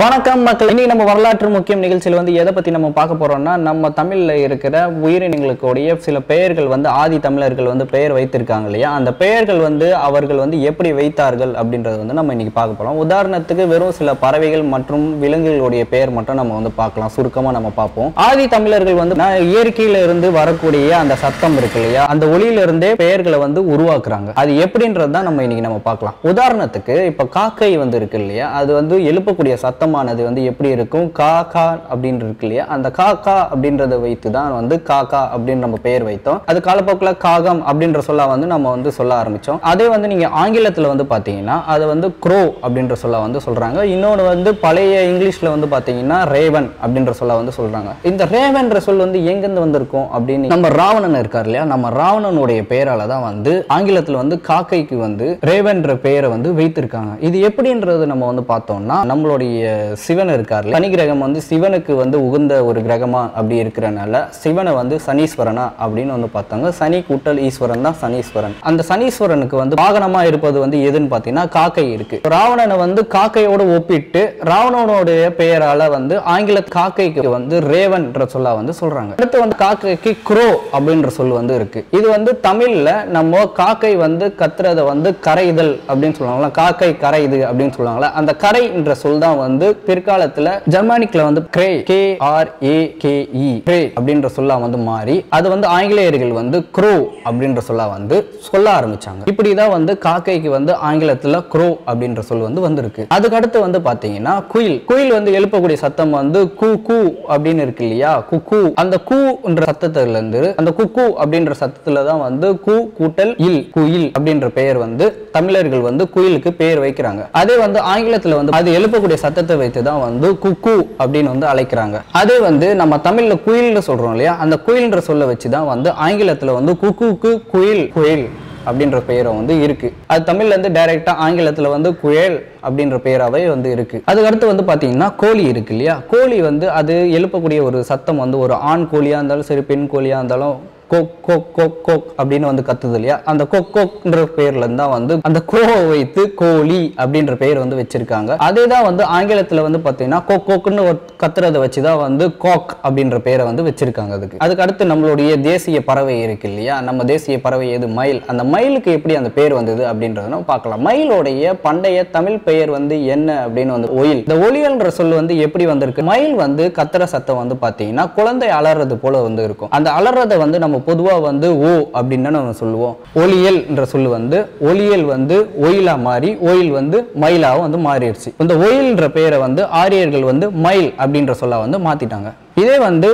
வணக்கம் மக்கள். இன்னைக்கு நம்ம வரலாற்று முக்கியம் நிகழ்ச்சியில் வந்து எதை பத்தி நம்ம பார்க்க போறோம்னா, நம்ம தமிழ்ல இருக்கிற உயிரினங்களுடைய சில பெயர்கள் வந்து ஆதி தமிழர்கள் வந்து பெயர் வைத்திருக்காங்க இல்லையா, அந்த பெயர்கள் வந்து அவர்கள் வந்து எப்படி வைத்தார்கள் அப்படின்றது வந்து நம்ம இன்னைக்கு பார்க்க போறோம். உதாரணத்துக்கு வெறும் சில பறவைகள் மற்றும் விலங்குகளுடைய பெயர் மட்டும் நம்ம வந்து பார்க்கலாம். சுருக்கமா நம்ம பார்ப்போம். ஆதி தமிழர்கள் வந்து இயற்கையில இருந்து வரக்கூடிய அந்த சத்தம் இருக்கு இல்லையா, அந்த ஒளியில இருந்தே பெயர்களை வந்து உருவாக்குறாங்க. அது எப்படின்றது தான் நம்ம இன்னைக்கு நம்ம பார்க்கலாம். உதாரணத்துக்கு இப்ப காக்கை வந்து இருக்கு இல்லையா, அது வந்து எழுப்பக்கூடிய சத்தம் வந்து எப்படி இருக்கும், கா கா அப்படின்னு இருக்கு இல்லையா, அந்த கா கா அப்படின்றத வைத்து தான் வந்து காக்கா அப்படின்னு நம்ம பெயர் வைத்தோம். அது காலப்போக்கில் காகம் அப்படின்ற சொல்ல வந்து நம்ம வந்து சொல்ல ஆரம்பிச்சோம். அதே வந்து நீங்க ஆங்கிலத்தில் வந்து பாத்தீங்கன்னா அது வந்து க்ரோ அப்படின்ற சொல்ல வந்து சொல்றாங்க. இன்னொன்று வந்து பழைய இங்கிலீஷ்ல வந்து பாத்தீங்கன்னா ரேவன் அப்படின்ற சொல்ல வந்து சொல்றாங்க. இந்த ரேவன்ற சொல் வந்து எங்கிருந்து வந்திருக்கும் அப்படின்னு நம்ம ராவணன் இருக்கார் இல்லையா, நம்ம ராவணனுடைய பெயரால தான் வந்து ஆங்கிலத்தில் வந்து காக்கைக்கு வந்து ரேவன்ற பெயரை வந்து வைத்திருக்காங்க. இது எப்படின்றது நம்ம வந்து பார்த்தோம்னா, நம்மளுடைய சிவன் இருக்கார், சனி கிரகம் வந்து சிவனுக்கு வந்து உகந்த ஒரு கிரகமா அப்படி இருக்கிறனால சிவனை வந்து சனீஸ்வரனா அப்படின்னு வந்து பார்த்தாங்க. சனி கூட்டல் ஈஸ்வரன் தான் சனீஸ்வரன். அந்த சனீஸ்வரனுக்கு வந்து வாகனமா இருப்பது வந்து எதுன்னு பார்த்தீங்கன்னா காக்கை இருக்கு. ராவணனை வந்து காக்கையோட ஒப்பிட்டு ராவணனுடைய பெயரால வந்து ஆங்கில காக்கைக்கு வந்து ரேவன்ற சொல்ல வந்து சொல்றாங்க. அடுத்து வந்து காக்கைக்கு க்ரோ அப்படின்ற சொல் வந்து இருக்கு. இது வந்து தமிழ்ல நம்ம காக்கை வந்து கத்துறத வந்து கரைதல் அப்படின்னு சொல்லுவாங்களா, காக்கை கரைது அப்படின்னு சொல்லுவாங்களா, அந்த கரை என்ற சொல் தான் வந்து பிற்காலத்துல ஜெர்மானிக்ல வந்து grey, K R A K E, grey அப்படின்ற சொல்ல வந்து மாறி அது வந்து ஆங்கிலேயர்கள் வந்து க்ரோ அப்படின்ற சொல்ல வந்து சொல்ல ஆரம்பிச்சாங்க. இப்படிதான் வந்து காக்கைக்கு வந்து ஆங்கிலத்துல க்ரோ அப்படின்ற சொல் வந்து வந்திருக்கு. அதுக்கு அடுத்து வந்து பாத்தீங்கன்னா குயில். குயில் வந்து எழுப்பக்கூடிய சத்தம் வந்து கூ கூ அப்படின்னு இருக்கு இல்லையா, குக்கு. அந்த கூ என்ற சத்தத்துல இருந்து அந்த குக்கு அப்படின்ற சத்தத்துல தான் வந்து கூ கூட்டல் இல், குயில் அப்படின்ற பெயர் வந்து தமிழர்கள் வந்து குயிலுக்கு பெயர் வைக்கிறாங்க. அதே வந்து ஆங்கிலத்துல வந்து அது எழுப்பக்கூடிய சத்தத்தை வைத்து தான் வந்து குக்கு அப்படின்னு வந்து அழைக்கிறாங்க. அதே வந்து நம்ம தமிழ்ல குயில்னு சொல்றோம் இல்லையா, அந்த குயில்ன்ற சொல்ல வச்சு தான் வந்து ஆங்கிலத்துல வந்து குக்குக்கு குயில், குயில் அப்படின்ற பெயரை வந்து இருக்கு. அது தமிழ்ல இருந்து டைரக்டா ஆங்கிலத்துல வந்து குயல் அப்படின்ற பெயராவே வந்து இருக்கு. அதுக்கு அடுத்து வந்து பாத்தீங்கன்னா கோழி இருக்கு இல்லையா, கோழி வந்து அது எழுப்பக்கூடிய ஒரு சத்தம் வந்து ஒரு ஆண் கோழியா இருந்தாலும் சரி பெண் கோழியா இருந்தாலும் கோக் கோக் கோக் கோக் அப்படின்னு வந்து கத்துது இல்லையா, அந்த கோக் கோக்ன்ற பெயர்ல இருந்தா வந்து அந்த கோவை வைத்து கோழி அப்படின்ற பெயர் வந்து வச்சிருக்காங்க. அதே தான் வந்து ஆங்கிலத்துல வந்து பாத்தீங்கன்னா கோக் கோக்னு கத்துறதை வச்சுதான் வந்து கோக் அப்படின்ற பெயரை வந்து வச்சிருக்காங்க. அதுக்கு அடுத்து நம்மளுடைய தேசிய பறவை இருக்கு இல்லையா, நம்ம தேசிய பறவை எது, மயில். அந்த மயிலுக்கு எப்படி அந்த பெயர் வந்தது அப்படின்றத நம்ம பார்க்கலாம். மயிலுடைய பண்டைய தமிழ் பெயர் வந்து என்ன அப்படின்னு வந்து ஒயில். இந்த ஒலியல்ன்ற சொல் வந்து எப்படி வந்திருக்கு, மயில் வந்து கத்துற சத்தம் வந்து பாத்தீங்கன்னா குழந்தை அலறது போல வந்து இருக்கும். அந்த அலறதை வந்து நம்ம பொதுவா வந்து ஓ அப்படின்னு நம்ம சொல்லுவோம். ஒலியல் என்ற சொல்லு வந்து ஒலியல் வந்து ஒயிலா மாறி ஒயில் வந்து மயிலாவும் வந்து மாறிடுச்சு. இந்த ஒயில்ன்ற பெயரை வந்து ஆரியர்கள் வந்து மயில் அப்படின்ற சொல்ல வந்து மாத்திட்டாங்க. இதே வந்து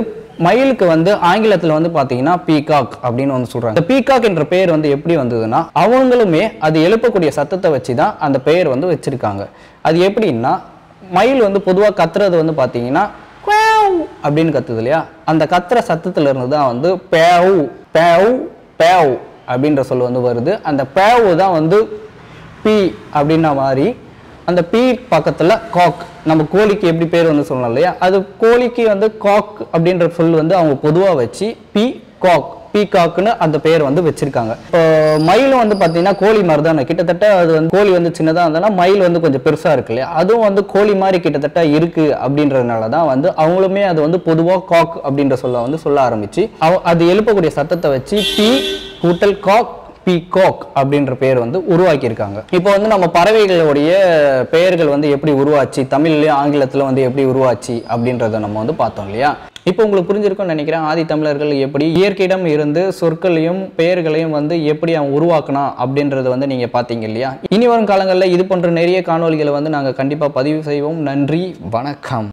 மயிலுக்கு வந்து ஆங்கிலத்துல வந்து பாத்தீங்கன்னா பீகாக் அப்படின்னு வந்து சொல்றாங்க. இந்த பீகாக் என்ற பெயர் வந்து எப்படி வந்ததுன்னா, அவங்களுமே அது எழுப்பக்கூடிய சத்தத்தை வச்சுதான் அந்த பெயர் வந்து வச்சிருக்காங்க. அது எப்படின்னா, மயில் வந்து பொதுவா கத்துறது வந்து பாத்தீங்கன்னா அப்படின்னு கத்துது இல்லையா, அந்த கத்துற சத்தத்துல இருந்து தான் வந்து பேவ் பேவ் பேவ் அப்படின்ற சொல் வந்து வருது. அந்த பேவ் தான் வந்து பி அப்படின்னா மாதிரி அந்த பி பக்கத்துல காக். நம்ம கோழிக்கு எப்படி பேர் வந்து சொல்லலாம் இல்லையா, அது கோழிக்கு வந்து காக் அப்படின்ற சொல் வந்து அவங்க பொதுவா வச்சு பி காக், பீகாக்னு அந்த பெயர் வந்து வச்சிருக்காங்க. மயிலும் வந்து பாத்தீங்கன்னா கோழி மாதிரி தான் கிட்டத்தட்ட. அது வந்து கோழி வந்து சின்னதா இருந்தாலும் மயில் வந்து கொஞ்சம் பெருசா இருக்கு இல்லையா, அதுவும் வந்து கோழி மாதிரி கிட்டத்தட்ட இருக்கு அப்படின்றதுனால தான் வந்து அவங்களுமே அது வந்து பொதுவா காக் அப்படின்ற சொல்ல வந்து சொல்ல ஆரம்பிச்சு அது எழுப்பக்கூடிய சத்தத்தை வச்சு பி கூட்டல் காக் பீகாக் அப்படின்ற பெயர் வந்து உருவாக்கி இருக்காங்க. இப்போ வந்து நம்ம பறவைகளுடைய பெயர்கள் வந்து எப்படி உருவாச்சு, தமிழ்லயும் ஆங்கிலத்துல வந்து எப்படி உருவாச்சு அப்படின்றத நம்ம வந்து பார்த்தோம் இல்லையா. இப்போ உங்களுக்கு புரிஞ்சிருக்கும்னு நினைக்கிறேன், ஆதி தமிழர்கள் எப்படி இயற்கையிடம் இருந்து சொற்களையும் பெயர்களையும் வந்து எப்படி அவன் உருவாக்கணும் அப்படின்றத வந்து நீங்க பாத்தீங்க இல்லையா. இனி வரும் காலங்களில் இது போன்ற நிறைய காணொலிகளை வந்து நாங்கள் கண்டிப்பா பதிவு செய்வோம். நன்றி, வணக்கம்.